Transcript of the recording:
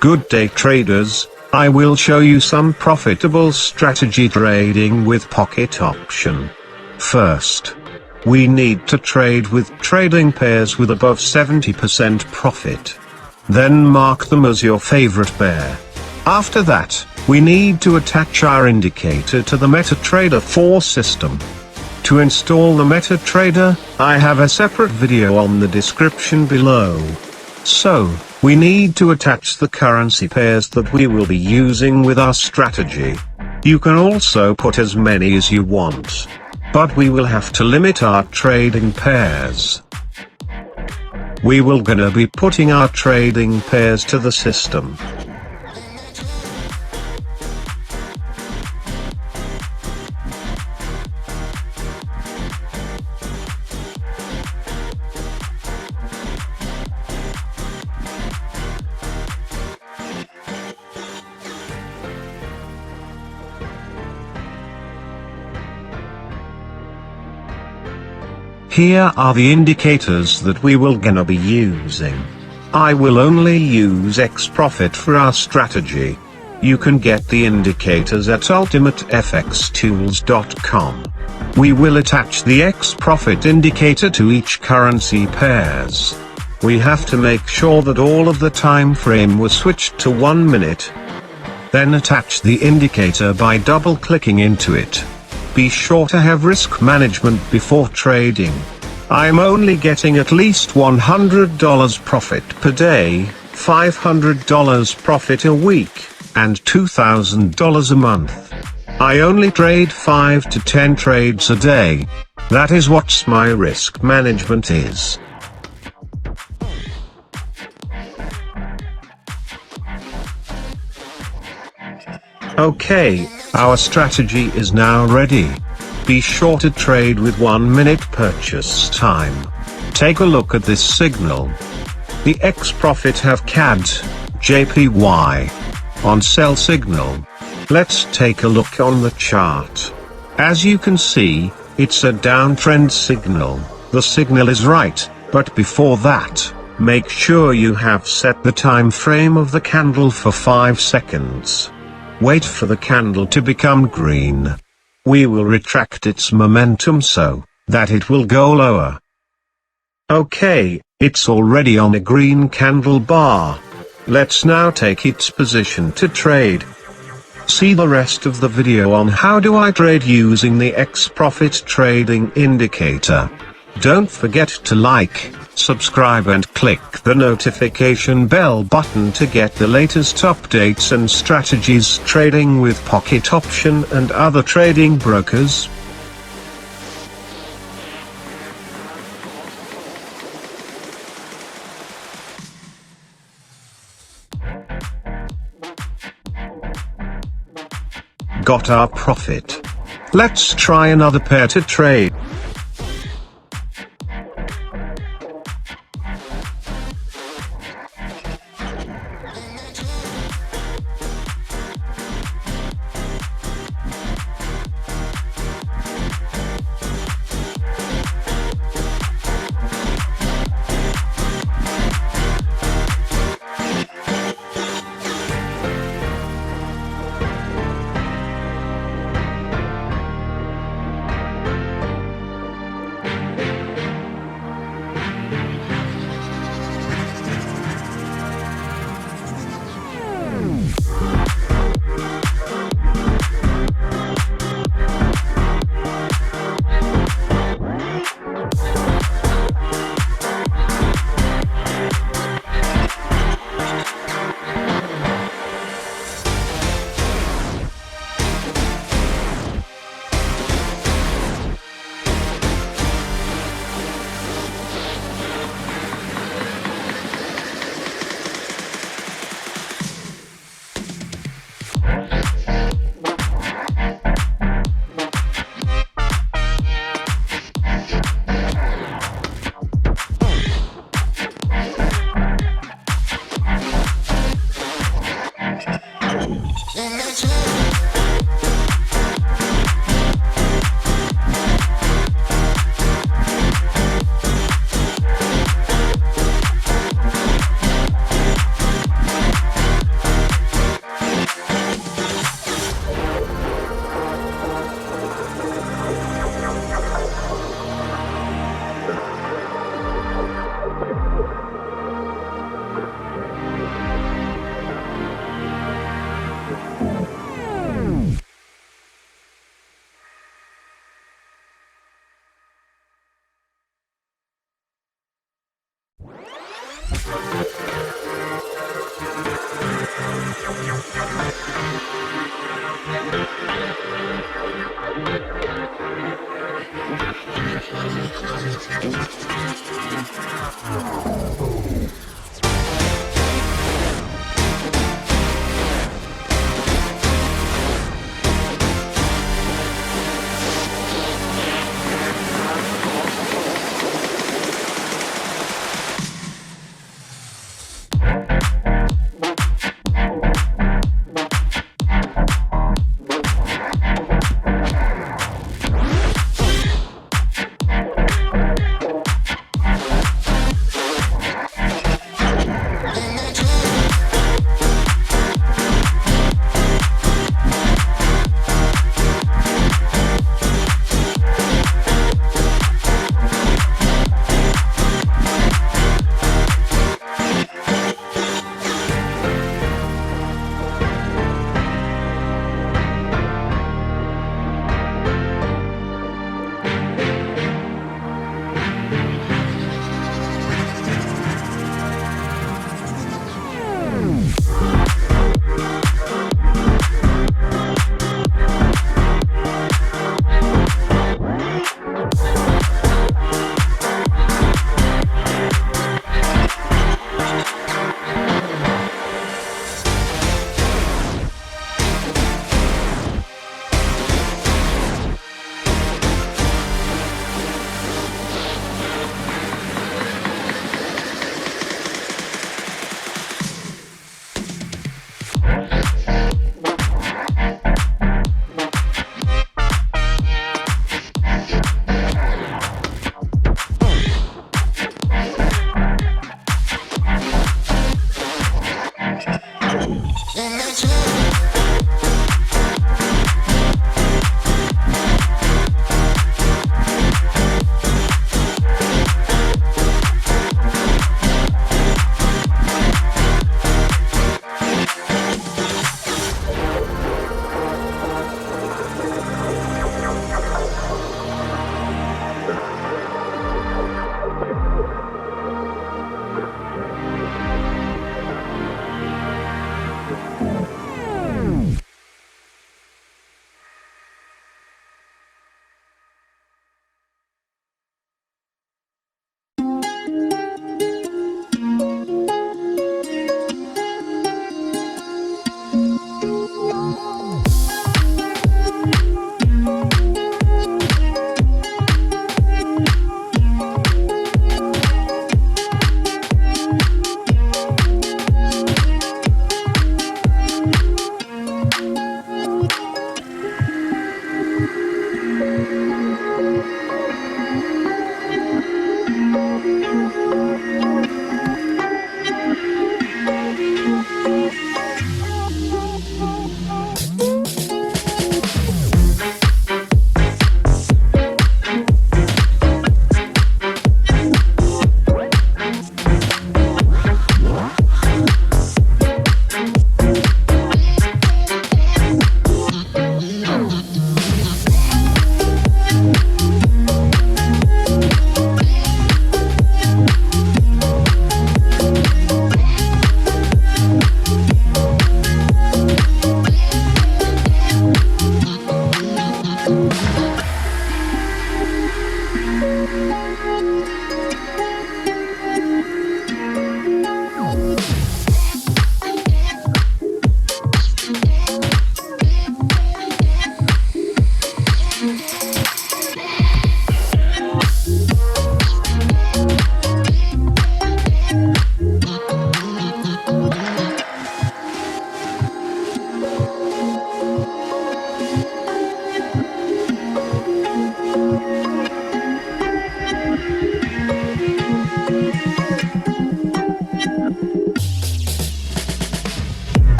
Good day traders, I will show you some profitable strategy trading with pocket option. First, we need to trade with trading pairs with above 70% profit. Then mark them as your favorite pair. After that, we need to attach our indicator to the Metatrader IV system. To install the Metatrader, I have a separate video on the description below. So, we need to attach the currency pairs that we will be using with our strategy. You can also put as many as you want. But we will have to limit our trading pairs. We will gonna be putting our trading pairs to the system. Here are the indicators that we will gonna be using. I will only use XProfit for our strategy. You can get the indicators at Ultimatefxtools.com. We will attach the XProfit indicator to each currency pairs. We have to make sure that all of the time frame was switched to 1 minute. Then attach the indicator by double-clicking into it. Be sure to have risk management before trading. I'm only getting at least $100 profit per day, $500 profit a week, and $2,000 a month. I only trade 5 to 10 trades a day. That is what my risk management is. Okay, our strategy is now ready. Be sure to trade with 1 minute purchase time. Take a look at this signal. The XProfit have CAD, JPY, on sell signal. Let's take a look on the chart. As you can see, it's a downtrend signal. The signal is right, but before that, make sure you have set the time frame of the candle for 5 seconds. Wait for the candle to become green. We will retract its momentum so that it will go lower. Okay, it's already on a green candle bar. Let's now take its position to trade. See the rest of the video on how do I trade using the XProfit trading indicator. Don't forget to like, subscribe and click the notification bell button to get the latest updates and strategies trading with Pocket Option and other trading brokers. Got our profit. Let's try another pair to trade.